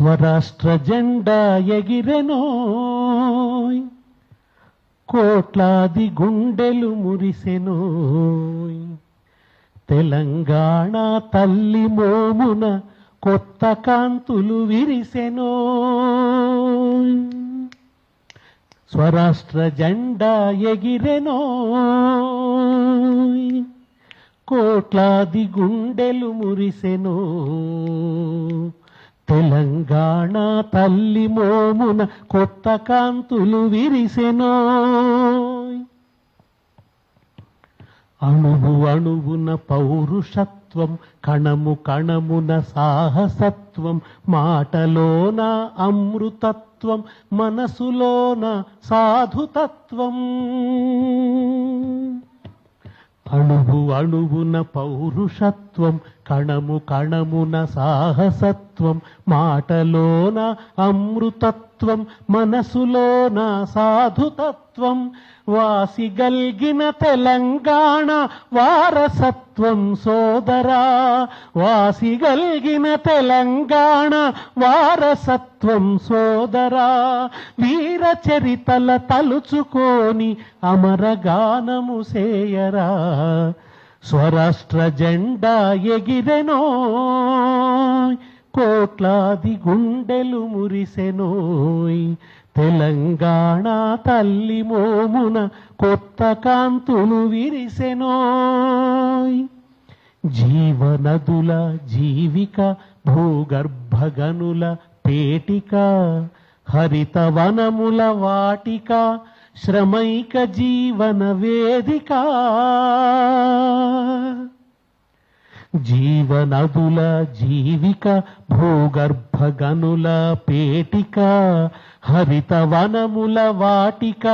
స్వరాష్ట్ర జెండా ఎగిరెనోయ్, కోట్లాది గుండెలు మురిసెనోయ్. తెలంగాణ తల్లి మోమున కొత్త కాంతులు విరిసెనోయ్. స్వరాష్ట్ర జెండా ఎగిరెనోయ్, కోట్లాది గుండెలు మురిసెనోయ్. తెలంగాణ తల్లి మోమున కొత్త కాంతులు విరిసెనోయ్. అణువు అణువున పౌరుషత్వం, కణము కణమున సాహసత్వం, మాటలోన అమృతత్వం, మనసులోన సాధుతత్వం. అణువు అణువున పౌరుషత్వం, కణము కణమున సాహసత్వం, మాటలోన అమృతత్వం, మనసులోన సాధుతత్వం. వాసిగల్గిన తెలంగాణ వారసత్వం సోదరా, వాసిగల్గిన తెలంగాణ వారసత్వం సోదరా. వీర చరితల తలుచుకొని అమరగానము సేయరా. స్వరాష్ట్ర జెండా ఎగిరెనోయ్, కోట్లాది గుండెలు మురిసెనోయ్. తెలంగాణ తల్లి మోమున కొత్త కాంతులు విరిసెనోయ్. జీవనదుల జీవిక, భూగర్భగనుల పేటిక, హరితవనముల వాటిక, శ్రమైక జీవన వేదిక. జీవనదుల జీవిక, భూగర్భగనుల పేటిక, హరితవనముల వాటిక,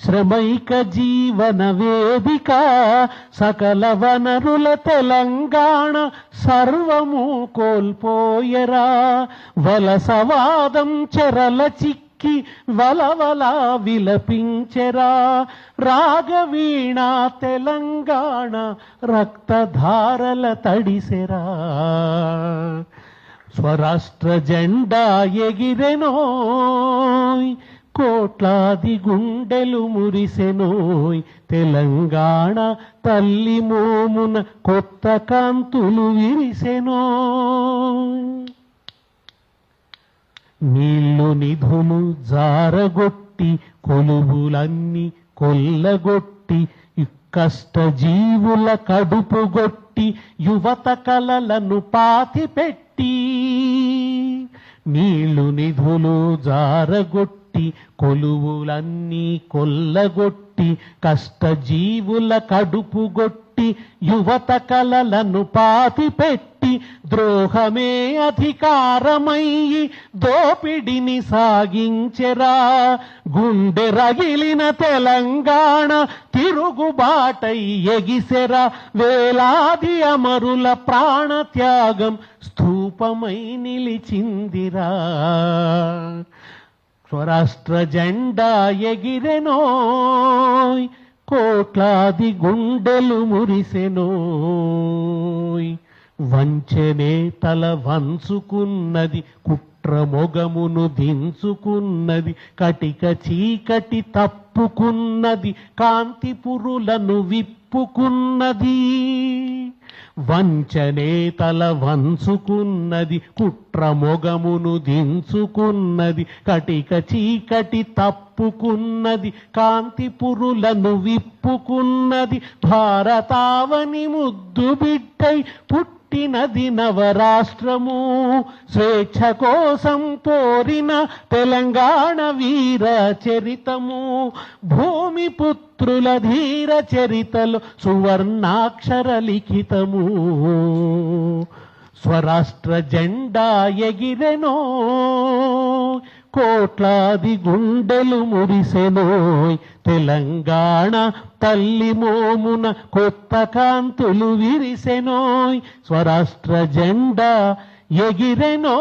శ్రమైక జీవన వేదిక. సకల వనరుల తెలంగాణ సర్వము కోల్పోయరా. వలసవాదం చెరల చిక్కి వలవలా విలపించెరా. రాగవీణ తెలంగాణ రక్తధారల తడిసెరా. స్వరాష్ట్ర జెండా ఎగిరెనోయ్, కోట్లాది గుండెలు మురిసెనోయ్. తెలంగాణ తల్లి మోమున కొత్త కాంతులు విరిసెనోయ్. నీళ్లు నిధులు జారగొట్టి, కొలువులన్నీ కొల్లగొట్టి, కష్ట జీవుల కడుపుగొట్టి, యువత కలలను పాతిపెట్టి. నీళ్లు నిధులు జారగొట్టి, కొలువులన్నీ కొల్లగొట్టి, కష్ట జీవుల కడుపుగొట్టి, యువత కలలను పాతిపెట్టి. ద్రోహమే అధికారమయ్యి దోపిడిని సాగించెరా. గుండె రగిలిన తెలంగాణ తిరుగుబాటై ఎగిసెరా. వేలాది అమరుల ప్రాణత్యాగం స్థూపమై నిలిచిందిరా. స్వరాష్ట్ర జెండా ఎగిరెనోయ్, కోట్లాది గుండెలు మురిసెనోయ్. వంచెనే తల వంచుకున్నది, కుట్ర మొగమును దించుకున్నది, కటిక చీకటి తప్పుకున్నది, కాంతి పురులను విప్పుకున్నది. వంచనే తల వంచుకున్నది, కుట్ర మొగమును దించుకున్నది, కటిక చీకటి తప్పుకున్నది, కాంతి పురులను విప్పుకున్నది. భారతావని ముద్దు బిడ్డై పుట్టినది నవరాష్ట్రము. స్వేచ్ఛ కోసం పోరిన తెలంగాణ వీర చరితము. భూమి పుత్రుల ధీర చరితలు సువర్ణాక్షర లిఖితము. స్వరాష్ట్ర జెండా ఎగిరెనోయ్, కోట్లాది గుండెలు మురిసెనోయ్. తెలంగాణ తల్లి మోమున కొత్త కాంతులు విరిసెనోయ్. స్వరాష్ట్ర జెండా ఎగిరెనోయ్.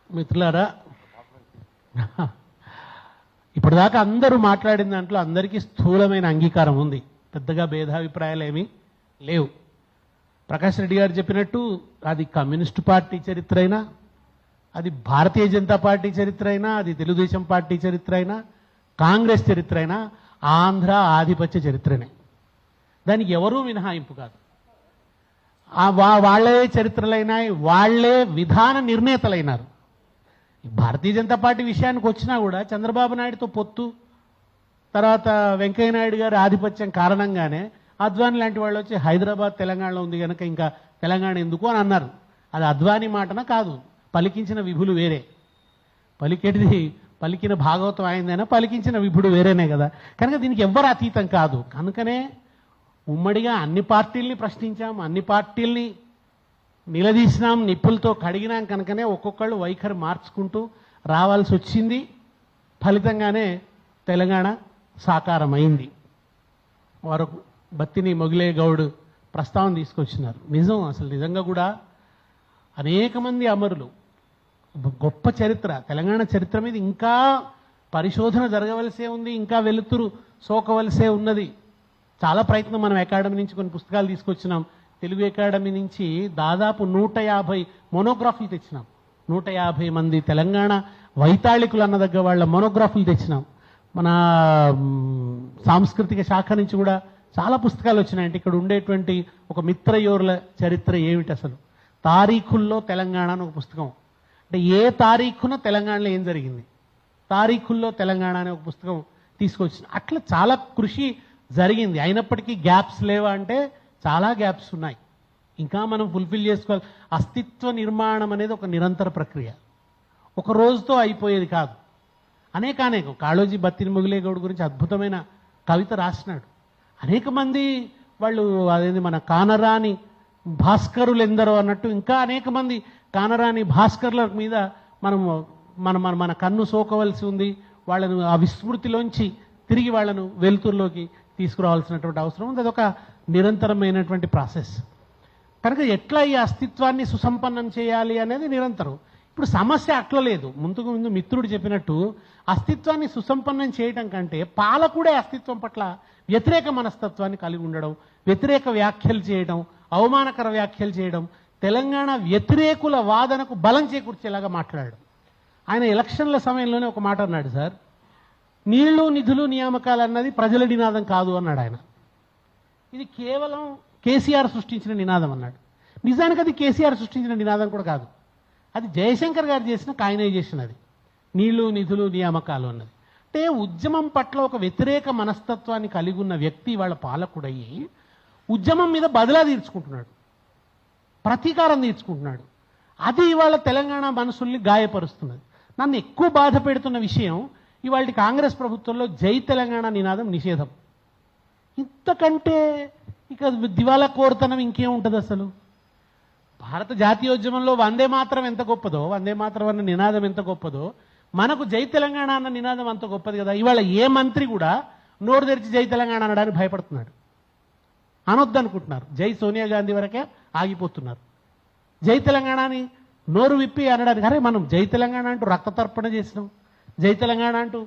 మిత్రులారా, ఇప్పటిదాకా అందరూ మాట్లాడిన దాంట్లో అందరికీ స్థూలమైన అంగీకారం ఉంది. పెద్దగా భేదాభిప్రాయాలు ఏమీ లేవు. ప్రకాష్ రెడ్డి గారు చెప్పినట్టు అది కమ్యూనిస్టు పార్టీ చరిత్ర అయినా, అది భారతీయ జనతా పార్టీ చరిత్ర అయినా, అది తెలుగుదేశం పార్టీ చరిత్ర అయినా, కాంగ్రెస్ చరిత్ర అయినా ఆంధ్ర ఆధిపత్య చరిత్రనే. దానికి ఎవరూ మినహాయింపు కాదు. వాళ్లే చరిత్రలైనాయి, వాళ్లే విధాన నిర్ణేతలైనారు. భారతీయ జనతా పార్టీ విషయానికి వచ్చినా కూడా చంద్రబాబు నాయుడుతో పొత్తు, తర్వాత వెంకయ్య నాయుడు గారి ఆధిపత్యం కారణంగానే అద్వానీ లాంటి వాళ్ళు వచ్చి హైదరాబాద్ తెలంగాణలో ఉంది కనుక ఇంకా తెలంగాణ ఎందుకు అని అన్నారు. అది అద్వానీ మాటన కాదు, పలికించిన విభులు వేరే. పలికిన భాగవతం అయిందైనా పలికించిన విభుడు వేరేనే కదా. కనుక దీనికి ఎవ్వరు అతీతం కాదు. కనుకనే ఉమ్మడిగా అన్ని పార్టీల్ని ప్రశ్నించాం, అన్ని పార్టీల్ని నిలదీసినాం, నిప్పులతో కడిగినాం. కనుకనే ఒక్కొక్కళ్ళు వైఖరి మార్చుకుంటూ రావాల్సి వచ్చింది. ఫలితంగానే తెలంగాణ సాకారమైంది. వారు బత్తిని మొగిలే గౌడ్ ప్రస్తావన తీసుకొచ్చినారు. నిజం, అసలు నిజంగా కూడా అనేక మంది అమరులు, గొప్ప చరిత్ర, తెలంగాణ చరిత్ర మీద ఇంకా పరిశోధన జరగవలసే ఉంది, ఇంకా వెలుతురు సోకవలసే ఉన్నది. చాలా ప్రయత్నం మనం అకాడమీ నుంచి కొన్ని పుస్తకాలు తీసుకొచ్చినాం. తెలుగు అకాడమీ నుంచి దాదాపు 150 మోనోగ్రాఫ్లు తెచ్చినాం. 150 మంది తెలంగాణ వైతాళికులు అన్నదగ్గ వాళ్ళ మోనోగ్రాఫ్లు తెచ్చినాం. మన సాంస్కృతిక శాఖ నుంచి కూడా చాలా పుస్తకాలు వచ్చినాయంటే ఇక్కడ ఉండేటువంటి ఒక మిత్రయోరుల చరిత్ర ఏమిటి, అసలు తారీఖుల్లో తెలంగాణ అని ఒక పుస్తకం. అంటే ఏ తారీఖున తెలంగాణలో ఏం జరిగింది, తారీఖుల్లో తెలంగాణ అనే ఒక పుస్తకం తీసుకొచ్చిన. అట్లా చాలా కృషి జరిగింది. అయినప్పటికీ గ్యాప్స్ లేవా అంటే చాలా గ్యాప్స్ ఉన్నాయి. ఇంకా మనం ఫుల్ఫిల్ చేసుకోవాలి. అస్తిత్వ నిర్మాణం అనేది ఒక నిరంతర ప్రక్రియ, ఒక రోజుతో అయిపోయేది కాదు. అనేక కాళోజీ బత్తిని మొగిలే గౌడ్ గురించి అద్భుతమైన కవిత రాసినాడు. అనేక మంది వాళ్ళు అదేంది మన కానరాని భాస్కరులు ఎందరో అన్నట్టు ఇంకా అనేక మంది కానరాని భాస్కర్ల మీద మన కన్ను సోకవలసి ఉంది. వాళ్ళను ఆ విస్మృతిలోంచి తిరిగి వాళ్ళను వెలుతురులోకి తీసుకురావాల్సినటువంటి అవసరం ఉంది. అదొక నిరంతరమైనటువంటి ప్రాసెస్. కనుక ఎట్లా ఈ అస్తిత్వాన్ని సుసంపన్నం చేయాలి అనేది నిరంతరం. ఇప్పుడు సమస్య అట్లా లేదు. ముందు మిత్రుడు చెప్పినట్టు అస్తిత్వాన్ని సుసంపన్నం చేయడం కంటే పాలకుడే అస్తిత్వం పట్ల వ్యతిరేక మనస్తత్వాన్ని కలిగి ఉండడం, వ్యతిరేక వ్యాఖ్యలు చేయడం, అవమానకర వ్యాఖ్యలు చేయడం, తెలంగాణ వ్యతిరేకుల వాదనకు బలం చేకూర్చేలాగా మాట్లాడడం. ఆయన ఎలక్షన్ల సమయంలోనే ఒక మాట అన్నాడు, సార్, నీళ్లు నిధులు నియామకాలు అన్నది ప్రజల నినాదం కాదు అన్నాడు ఆయన. ఇది కేవలం కేసీఆర్ సృష్టించిన నినాదం అన్నాడు. నిజానికి అది కేసీఆర్ సృష్టించిన నినాదం కూడా కాదు, అది జయశంకర్ గారు చేసిన కాయినైజేషన్. అది నీళ్లు నిధులు నియామకాలు అన్నది. అంటే ఉద్యమం పట్ల ఒక వ్యతిరేక మనస్తత్వాన్ని కలిగి ఉన్న వ్యక్తి వాళ్ళ పాలకుడయ్యి ఉద్యమం మీద బదిలా తీర్చుకుంటున్నాడు, ప్రతీకారం తీర్చుకుంటున్నాడు. అది ఇవాళ తెలంగాణ మనసుల్ని గాయపరుస్తున్నది. నన్ను ఎక్కువ బాధ పెడుతున్న విషయం ఇవాళ కాంగ్రెస్ ప్రభుత్వంలో జై తెలంగాణ నినాదం నిషేధం. ఇంతకంటే ఇక దివాలా కోరుతనం ఇంకేముంటుంది అసలు? భారత జాతీయోద్యమంలో వందే మాత్రం ఎంత గొప్పదో, వందే మాత్రం అన్న నినాదం ఎంత గొప్పదో, మనకు జై తెలంగాణ అన్న నినాదం అంత గొప్పది కదా. ఇవాళ ఏ మంత్రి కూడా నోరు తెరిచి జై తెలంగాణ అనడానికి భయపడుతున్నాడు, అనొద్దనుకుంటున్నారు. జై సోనియా గాంధీ వరకే ఆగిపోతున్నారు. జై తెలంగాణని నోరు విప్పి అనడానికి, అరే మనం జై తెలంగాణ అంటూ రక్త తర్పణ చేసినాం, జై తెలంగాణ అంటూ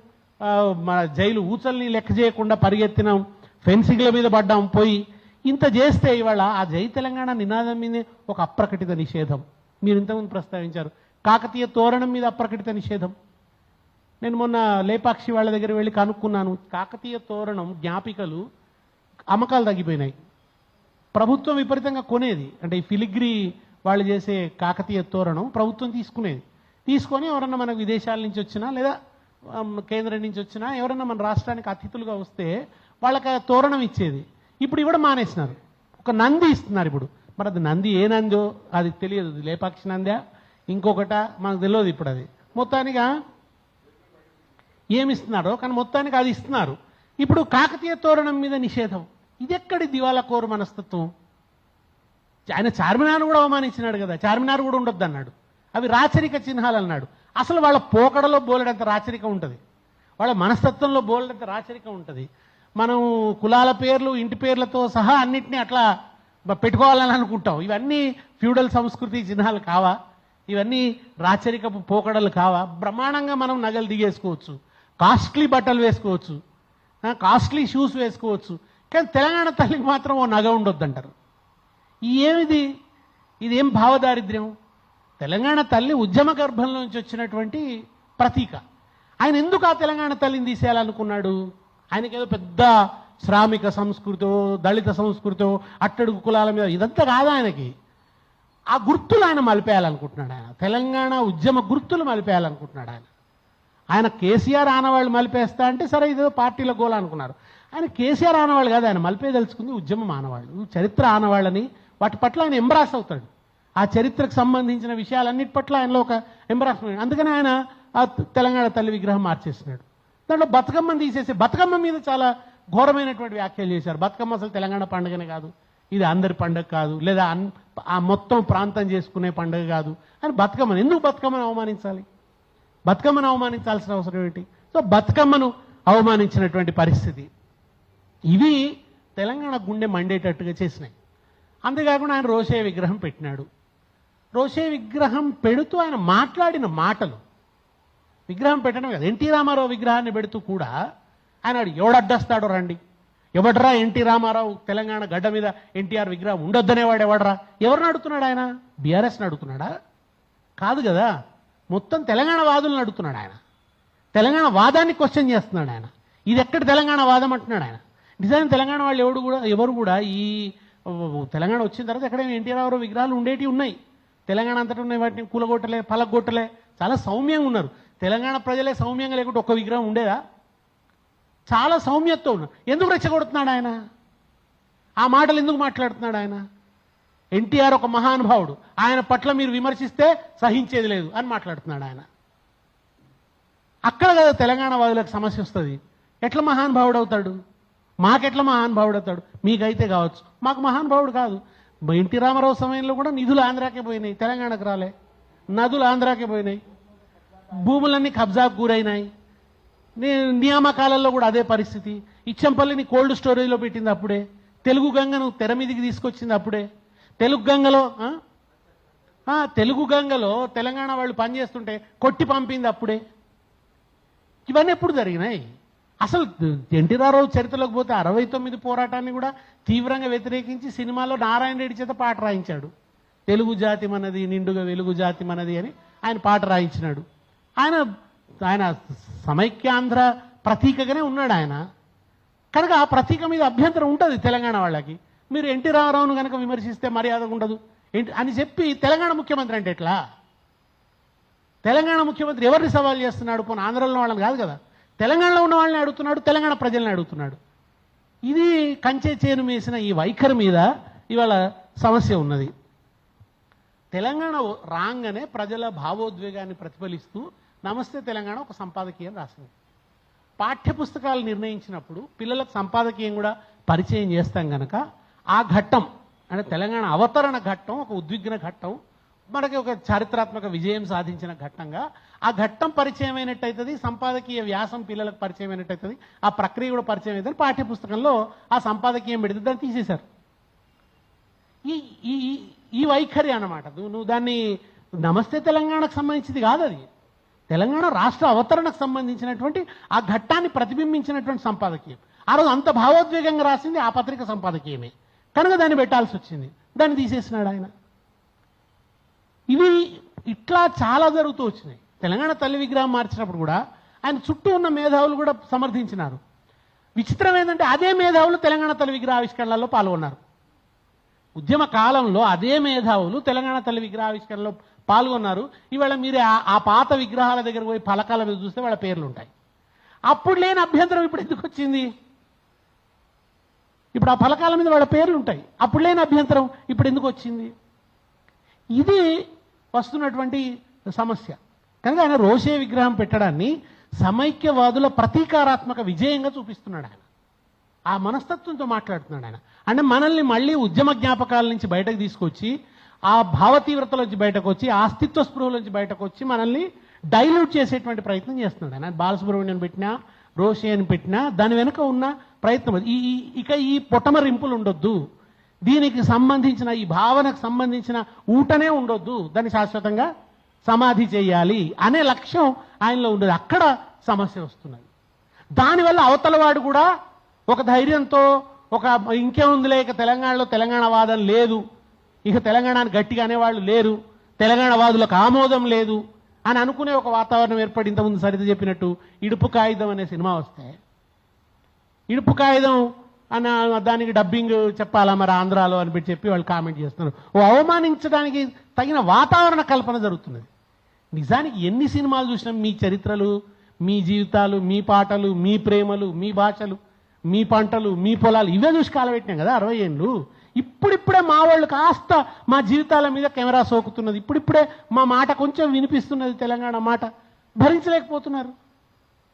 మన జైలు ఊచల్ని లెక్క చేయకుండా పరిగెత్తినాం, ఫెన్సింగ్ల మీద పడ్డాం పోయి, ఇంత చేస్తే ఇవాళ ఆ జై తెలంగాణ నినాదం మీదే ఒక అప్రకటిత నిషేధం. మీరు ఇంతకుముందు ప్రస్తావించారు కాకతీయ తోరణం మీద అప్రకటిత నిషేధం. నేను మొన్న లేపాక్షి వాళ్ళ దగ్గర వెళ్ళి కనుక్కున్నాను, కాకతీయ తోరణం జ్ఞాపికలు అమ్మకాలు తగ్గిపోయినాయి. ప్రభుత్వం విపరీతంగా కొనేది, అంటే ఈ ఫిలిగ్రీ వాళ్ళు చేసే కాకతీయ తోరణం ప్రభుత్వం తీసుకొని ఎవరన్నా మనకు విదేశాల నుంచి వచ్చినా లేదా కేంద్రం నుంచి వచ్చినా ఎవరన్నా మన రాష్ట్రానికి అతిథులుగా వస్తే వాళ్ళకి తోరణం ఇచ్చేది. ఇప్పుడు ఇవ్వడం మానేసినారు, ఒక నంది ఇస్తున్నారు ఇప్పుడు. మరి అది నంది ఏ నందో అది తెలియదు, లేపాక్షి నందా ఇంకొకట మనకు తెలియదు. ఇప్పుడు అది మొత్తానికి ఏమిస్తున్నారో కానీ మొత్తానికి అది ఇస్తున్నారు. ఇప్పుడు కాకతీయ తోరణం మీద నిషేధం. ఇదెక్కడి దివాలా కోరు మనస్తత్వం? ఆయన చార్మినార్ కూడా అవమానించినాడు కదా, చార్మినార్ కూడా ఉండొద్దు అన్నాడు, అవి రాచరిక చిహ్నాలు అన్నాడు. అసలు వాళ్ళ పోకడలో బోలెడంత రాచరికం ఉంటుంది, వాళ్ళ మనస్తత్వంలో బోలెడంత రాచరికం ఉంటుంది. మనం కులాల పేర్లు ఇంటి పేర్లతో సహా అన్నిటినీ అట్లా పెట్టుకోవాలని అనుకుంటాం. ఇవన్నీ ఫ్యూడల్ సంస్కృతి చిహ్నాలు కావా? ఇవన్నీ రాచరికపు పోకడలు కావా? బ్రహ్మాండంగా మనం నగలు దిగేసుకోవచ్చు, కాస్ట్లీ బట్టలు వేసుకోవచ్చు, కాస్ట్లీ షూస్ వేసుకోవచ్చు, కానీ తెలంగాణ తల్లికి మాత్రం ఓ నగ ఉండొద్దు అంటారు. ఏమిది? ఇదేం భావదారిద్ర్యం? తెలంగాణ తల్లి ఉద్యమ గర్భంలోంచి వచ్చినటువంటి ప్రతీక. ఆయన ఎందుకు ఆ తెలంగాణ తల్లిని తీసేయాలనుకున్నాడు? ఆయనకేదో పెద్ద శ్రామిక సంస్కృతో, దళిత సంస్కృతో, అట్టడుగు కులాల మీద ఇదంతా కాదు ఆయనకి. ఆ గుర్తులు ఆయన మలిపేయాలనుకుంటున్నాడు. ఆయన తెలంగాణ ఉద్యమ గుర్తులు మలిపేయాలనుకుంటున్నాడు. ఆయన కేసీఆర్ ఆనవాళ్ళు మలిపేస్తా అంటే సరే ఇదో పార్టీల గోల అనుకున్నారు. ఆయన కేసీఆర్ ఆనవాళ్ళు కాదు, ఆయన మలిపేదలుచుకుంది ఉద్యమం ఆనవాళ్ళు, చరిత్ర ఆనవాళ్ళని. వాటి పట్ల ఆయన ఎంబ్రాస్ అవుతాడు. ఆ చరిత్రకు సంబంధించిన విషయాలన్నిటి పట్ల ఆయనలో ఒక ఎంబ్రాస్మెంట్. అందుకని ఆయన ఆ తెలంగాణ తల్లి విగ్రహం మార్చేస్తున్నాడు. దాంట్లో బతుకమ్మని తీసేసి బతుకమ్మ మీద చాలా ఘోరమైనటువంటి వ్యాఖ్యలు చేశారు. బతుకమ్మ అసలు తెలంగాణ పండుగనే కాదు, ఇది అందరి పండుగ కాదు, లేదా ఆ మొత్తం ప్రాంతం చేసుకునే పండుగ కాదు అని బతుకమ్మను ఎందుకు బతుకమ్మను అవమానించాలి? బతుకమ్మను అవమానించాల్సిన అవసరం ఏంటి? సో బతుకమ్మను అవమానించినటువంటి పరిస్థితి. ఇవి తెలంగాణ గుండె మండేటట్టుగా చేసినాయి. అంతేకాకుండా ఆయన రోషయ్య విగ్రహం పెట్టినాడు. రోషయ్య విగ్రహం పెడుతూ ఆయన మాట్లాడిన మాటలు, విగ్రహం పెట్టడం కదా, ఎన్టీ రామారావు విగ్రహాన్ని పెడుతూ కూడా ఆయన ఎవడడ్డస్తాడో రండి, ఎవడరా ఎన్టీ రామారావు తెలంగాణ గడ్డ మీద ఎన్టీఆర్ విగ్రహం ఉండొద్దనేవాడు ఎవడరా? ఎవరిని అడుగుతున్నాడు ఆయన? బీఆర్ఎస్ని అడుగుతున్నాడా? కాదు కదా, మొత్తం తెలంగాణ వాదులను అడుగుతున్నాడు ఆయన. తెలంగాణ వాదాన్ని క్వశ్చన్ చేస్తున్నాడు ఆయన. ఇది ఎక్కడ తెలంగాణ వాదం అంటున్నాడు ఆయన. నిజానికి తెలంగాణ వాళ్ళు ఎవరు కూడా ఈ తెలంగాణ వచ్చిన తర్వాత ఎక్కడైనా ఎన్టీ రామారావు విగ్రహాలు ఉండేటివి ఉన్నాయి. తెలంగాణ అంతటా ఉన్నాయి, వాటిని కూలగొట్టలే, పలగొట్టలే, చాలా సౌమ్యంగా ఉన్నారు. తెలంగాణ ప్రజలే సౌమ్యంగా లేకుంటే ఒక్క విగ్రహం ఉండేదా? చాలా సౌమ్యతతో ఉన్నారు. ఎందుకు రెచ్చగొడుతున్నాడు ఆయన? ఆ మాటలు ఎందుకు మాట్లాడుతున్నాడు ఆయన? ఎన్టీఆర్ ఒక మహానుభావుడు, ఆయన పట్ల మీరు విమర్శిస్తే సహించేది లేదు అని మాట్లాడుతున్నాడు ఆయన. అక్కడ కదా తెలంగాణ వాదులకు సమస్య వస్తుంది. ఎట్లా మహానుభావుడు అవుతాడు? మాకెట్లా మహానుభావుడు అవుతాడు? మీకైతే కావచ్చు, మాకు మహానుభావుడు కాదు. ఎన్టీ రామారావు సమయంలో కూడా నిధులు ఆంధ్రాకే పోయినాయి, తెలంగాణకు రాలే. నదులు ఆంధ్రాకే పోయినాయి, భూములన్నీ కబ్జాకు గురైనాయి. నియామకాలలో కూడా అదే పరిస్థితి. ఇచ్చంపల్లిని కోల్డ్ స్టోరేజ్లో పెట్టింది అప్పుడే, తెలుగు గంగను తెర మీదికి తీసుకొచ్చింది అప్పుడే. తెలుగు గంగలో తెలంగాణ వాళ్ళు పనిచేస్తుంటే కొట్టి పంపింది అప్పుడే. ఇవన్నీ ఎప్పుడు జరిగినాయి? అసలు ఎన్టీ రామారావు చరిత్రలోకి పోతే 69 పోరాటాన్ని కూడా తీవ్రంగా వ్యతిరేకించి సినిమాలో నారాయణ రెడ్డి చేత పాట రాయించాడు. తెలుగు జాతి మనది, నిండుగా వెలుగు జాతి మనది అని ఆయన పాట రాయించినాడు. ఆయన సమైక్యాంధ్ర ప్రతీకగానే ఉన్నాడు ఆయన. కనుక ఆ ప్రతీక మీద అభ్యంతరం ఉంటుంది తెలంగాణ వాళ్ళకి. మీరు ఎన్టీ రామారావును కనుక విమర్శిస్తే మర్యాద ఉండదు అని చెప్పి తెలంగాణ ముఖ్యమంత్రి అంటే ఎట్లా? తెలంగాణ ముఖ్యమంత్రి ఎవరిని సవాల్ చేస్తున్నాడు? పోనీ ఆంధ్రలో వాళ్ళని కాదు కదా, తెలంగాణలో ఉన్న వాళ్ళని అడుగుతున్నాడు, తెలంగాణ ప్రజల్ని అడుగుతున్నాడు. ఇది కంచె చేను వేసిన ఈ వైఖరి మీద ఇవాళ సమస్య ఉన్నది. తెలంగాణ రాగానే ప్రజల భావోద్వేగాన్ని ప్రతిఫలిస్తూ నమస్తే తెలంగాణ ఒక సంపాదకీయం రాసింది. పాఠ్యపుస్తకాలు నిర్ణయించినప్పుడు పిల్లలకు సంపాదకీయం కూడా పరిచయం చేస్తాం కనుక ఆ ఘట్టం అంటే తెలంగాణ అవతరణ ఘట్టం ఒక ఉద్విగ్న ఘట్టం, మనకి ఒక చారిత్రాత్మక విజయం సాధించిన ఘట్టంగా ఆ ఘట్టం పరిచయం అయినట్టయితుంది, సంపాదకీయ వ్యాసం పిల్లలకు పరిచయం అయినట్టయితుంది, ఆ ప్రక్రియ కూడా పరిచయం అవుతుంది. పాఠ్యపుస్తకంలో ఆ సంపాదకీయం పెడితే దాన్ని తీసేశారు. ఈ వైఖరి అన్నమాట. నువ్వు దాన్ని నమస్తే తెలంగాణకు సంబంధించింది కాదు, అది తెలంగాణ రాష్ట్ర అవతరణకు సంబంధించినటువంటి ఆ ఘట్టాన్ని ప్రతిబింబించినటువంటి సంపాదకీయం. ఆ రోజు అంత భావోద్వేగంగా రాసింది ఆ పత్రిక సంపాదకీయమే కనుక దాన్ని పెట్టాల్సి వచ్చింది. దాన్ని తీసేసినాడు ఆయన. ఇవి ఇట్లా చాలా జరుగుతూ వచ్చినాయి. తెలంగాణ తల్లి విగ్రహం మార్చినప్పుడు కూడా ఆయన చుట్టూ ఉన్న మేధావులు కూడా సమర్థించినారు. విచిత్రం ఏంటంటే అదే మేధావులు తెలంగాణ తల్లి విగ్రహావిష్కరణలో పాల్గొన్నారు. ఉద్యమ కాలంలో అదే మేధావులు తెలంగాణ తల్లి విగ్రహావిష్కరణలో పాల్గొన్నారు. ఇవాళ మీరు ఆ పాత విగ్రహాల దగ్గర పోయి ఫలకాల మీద చూస్తే వాళ్ళ పేర్లు ఉంటాయి. అప్పుడు లేని అభ్యంతరం ఇప్పుడు ఎందుకు వచ్చింది? ఇప్పుడు ఆ ఫలకాల మీద వాళ్ళ పేర్లు ఉంటాయి, అప్పుడు లేని అభ్యంతరం ఇప్పుడు ఎందుకు వచ్చింది? ఇది వస్తున్నటువంటి సమస్య. కనుక ఆయన రోషయ్య విగ్రహం పెట్టడాన్ని సమైక్యవాదుల ప్రతీకారాత్మక విజయంగా చూపిస్తున్నాడు ఆయన. ఆ మనస్తత్వంతో మాట్లాడుతున్నాడు ఆయన. అంటే మనల్ని మళ్ళీ ఉద్యమ జ్ఞాపకాల నుంచి బయటకు తీసుకొచ్చి, ఆ భావతీవ్రతలోంచి బయటకు వచ్చి, ఆ అస్తిత్వ స్పృహలోంచి బయటకు వచ్చి మనల్ని డైల్యూట్ చేసేటువంటి ప్రయత్నం చేస్తున్నాడు ఆయన. బాలసుబ్రహ్మణ్యం పెట్టినా, రోషయ్యని పెట్టినా దాని వెనుక ఉన్న ప్రయత్నం అది. ఇక ఈ పొటమరింపులు ఉండొద్దు, దీనికి సంబంధించిన ఈ భావనకు సంబంధించిన ఊటనే ఉండొద్దు, దాన్ని శాశ్వతంగా సమాధి చేయాలి అనే లక్ష్యం ఆయనలో ఉండదు. అక్కడ సమస్య వస్తున్నది. దానివల్ల అవతలవాడు కూడా ఒక ధైర్యంతో ఇంకేముందిలే, ఇక తెలంగాణలో తెలంగాణ వాదం లేదు ఇక తెలంగాణను గట్టిగా అనేవాళ్ళు లేరు, తెలంగాణ వాదులకు ఆమోదం లేదు అని అనుకునే ఒక వాతావరణం ఏర్పడి ఇంతకుముందు సరిత చెప్పినట్టు ఇడుపు కాగితం అనే సినిమా వస్తే ఇడుపు కాగితం అన్న దానికి డబ్బింగ్ చెప్పాలా మరి ఆంధ్రాలో అని చెప్పి వాళ్ళు కామెంట్ చేస్తున్నారు. ఓ అవమానించడానికి తగిన వాతావరణ కల్పన జరుగుతున్నది. నిజానికి ఎన్ని సినిమాలు చూసినా మీ చరిత్రలు, మీ జీవితాలు, మీ పాటలు, మీ ప్రేమలు, మీ భాషలు, మీ పంటలు, మీ పొలాలు ఇవే చూసి కాలబెట్టినాం కదా 60 ఏళ్ళు. ఇప్పుడిప్పుడే మా వాళ్ళు కాస్త మా జీవితాల మీద కెమెరా సోకుతున్నది, ఇప్పుడిప్పుడే మా మాట కొంచెం వినిపిస్తున్నది, తెలంగాణ మాట భరించలేకపోతున్నారు.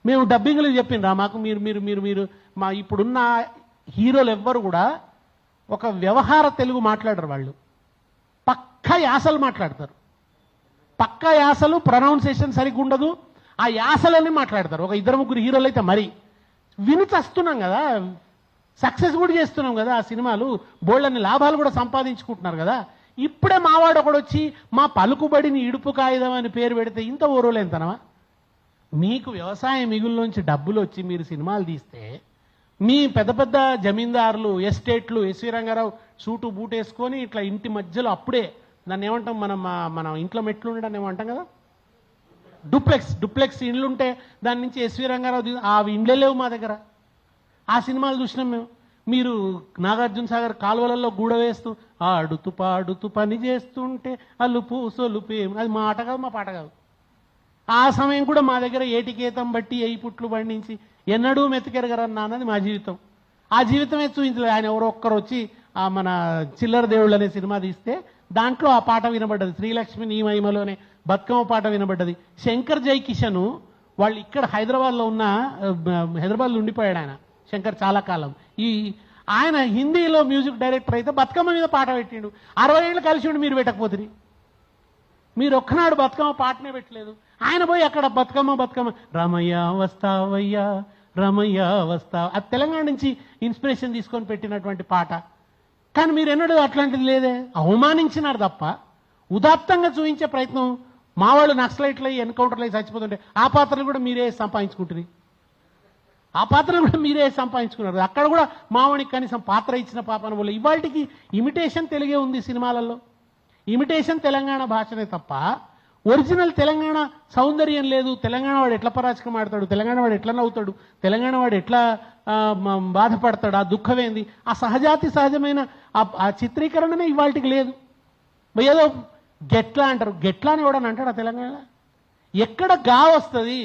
మేము డబ్బింగ్లు చెప్పిండ్రా మాకు మీరు మీరు మీరు మీరు మా ఇప్పుడున్న హీరోలు ఎవ్వరు కూడా ఒక వ్యవహార తెలుగు మాట్లాడరు. వాళ్ళు పక్కా యాసలు మాట్లాడతారు, పక్కా యాసలు, ప్రొనౌన్సియేషన్ సరిగ్గా ఉండదు, ఆ యాసలన్నీ మాట్లాడతారు. ఒక 2-3 హీరోలు అయితే మరి విని చస్తున్నాం కదా, సక్సెస్ కూడా చేస్తున్నాం కదా, ఆ సినిమాలు బోళ్ళని లాభాలు కూడా సంపాదించుకుంటున్నారు కదా. ఇప్పుడే మావాడు ఒకడు వచ్చి మా పలుకుబడిని ఇడుపు కాగితం అని పేరు పెడితే ఇంత ఓరోలేంతనమా? మీకు వ్యవసాయ మిగుల్లోంచి డబ్బులు వచ్చి మీరు సినిమాలు తీస్తే మీ పెద్ద పెద్ద జమీందారులు, ఎస్టేట్లు, ఎస్వి రంగారావు సూటు బూట్ వేసుకొని ఇట్లా ఇంటి మధ్యలో అప్పుడే దాన్ని ఏమంటాం మనం ఇంట్లో మెట్లు ఉండడం ఏమంటాం కదా, డూప్లెక్స్ ఇండ్లుంటే దాని నుంచి ఎస్వి రంగారావు ఆ ఇండ్లే లేవు మా దగ్గర. ఆ సినిమాలు చూసినాం మేము. మీరు నాగార్జున సాగర్ కాలువలలో గూడ వేస్తూ ఆడుతూ పాడుతూ పని చేస్తుంటే అలుపు సొలుపు ఏం, అది మా ఆట కాదు, మా పాట కాదు. ఆ సమయం కూడా మా దగ్గర ఏటికేతం బట్టి 8 పుట్లు పండించి ఎన్నడూ మెతికెరగరన్నా అన్నది మా జీవితం. ఆ జీవితమే చూపించలేదు. ఆయన ఎవరో ఒక్కరు వచ్చి ఆ మన చిల్లర దేవుళ్ళు అనే సినిమా తీస్తే దాంట్లో ఆ పాట వినబడ్డది, శ్రీలక్ష్మి నీ మహిమలోనే బతుకమ్మ పాట వినబడ్డది. శంకర్ జైకిషన్ వాళ్ళు ఇక్కడ హైదరాబాద్లో ఉండిపోయాడు ఆయన. శంకర్ చాలా కాలం ఆయన హిందీలో మ్యూజిక్ డైరెక్టర్ అయితే బతుకమ్మ మీద పాట పెట్టిండు. 60 ఏళ్ళు కలిసి ఉండి మీరు పెట్టకపోతుంది. మీరు ఒక్కనాడు బతుకమ్మ పాటనే పెట్టలేదు. ఆయన పోయి అక్కడ బతుకమ్మ రమయ్య వస్తావయ్యా రమయ్య వస్తావ, అది తెలంగాణ నుంచి ఇన్స్పిరేషన్ తీసుకొని పెట్టినటువంటి పాట. కానీ మీరు ఎన్నడూ అట్లాంటిది లేదే. అవమానించినారు తప్ప ఉదాత్తంగా చూపించే ప్రయత్నం. మా వాళ్ళు నక్సలైట్లు అయ్యి ఎన్కౌంటర్లు అయ్యి చచ్చిపోతుంటే ఆ పాత్రలు కూడా మీరే సంపాదించుకుంటుంది, ఆ పాత్రలు కూడా మీరే సంపాదించుకున్నారు. అక్కడ కూడా మావానికి కనీసం పాత్ర ఇచ్చిన పాపన వల్ల ఇవాళకి ఇమిటేషన్ తెలుగే ఉంది సినిమాలలో. ఇమిటేషన్ తెలంగాణ భాషనే తప్ప ఒరిజినల్ తెలంగాణ సౌందర్యం లేదు. తెలంగాణ వాడు ఎట్లా పరాచకం ఆడతాడు, తెలంగాణ వాడు ఎట్లా నవ్వుతాడు, తెలంగాణ వాడు ఎట్లా బాధపడతాడు, ఆ దుఃఖమేంది, ఆ సహజమైన ఆ చిత్రీకరణనే ఇవాళకి లేదు. ఏదో గెట్లా అంటారు, గెట్లా అని ఎవడని అంటాడు ఆ తెలంగాణ. ఎక్కడ గా వస్తుంది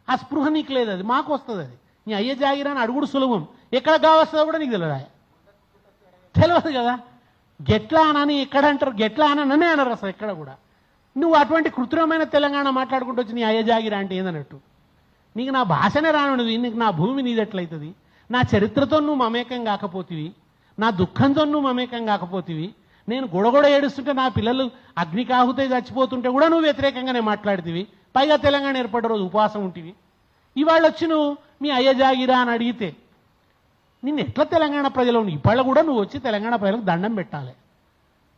ఆ స్పృహ నీకు లేదు, అది మాకు వస్తుంది. అది నీ అయ్య జాగిరా అని అడుగుడు సులభం. ఎక్కడ గా వస్తుందో కూడా నీకు తెలియదు కదా. గెట్లా అనని ఎక్కడ అంటారు, గెట్లా అననే అనరు అసలు ఎక్కడ కూడా. నువ్వు అటువంటి కృత్రిమమైన తెలంగాణ మాట్లాడుకుంటూ వచ్చి నీ అయ్య జాగిరా అంటే ఏందన్నట్టు. నీకు నా భాషనే రానున్నది, నీకు నా భూమి నీదెట్లయితుంది, నా చరిత్రతో నువ్వు మమేకం కాకపోతివి, నా దుఃఖంతో నువ్వు మమేకం కాకపోతివి, నేను గొడగొడ ఏడుస్తుంటే నా పిల్లలు అగ్నికాహుతే చచ్చిపోతుంటే కూడా నువ్వు వ్యతిరేకంగానే మాట్లాడుతీవి. పైగా తెలంగాణ ఏర్పడ్డ రోజు ఉపవాసం ఉంటివి. ఇవాళ వచ్చి నువ్వు మీ అయ్య జాగిరా అని అడిగితే నిన్ను ఎట్లా తెలంగాణ ప్రజలు ఇవాళ కూడా నువ్వు వచ్చి తెలంగాణ ప్రజలకు దండం పెట్టాలి,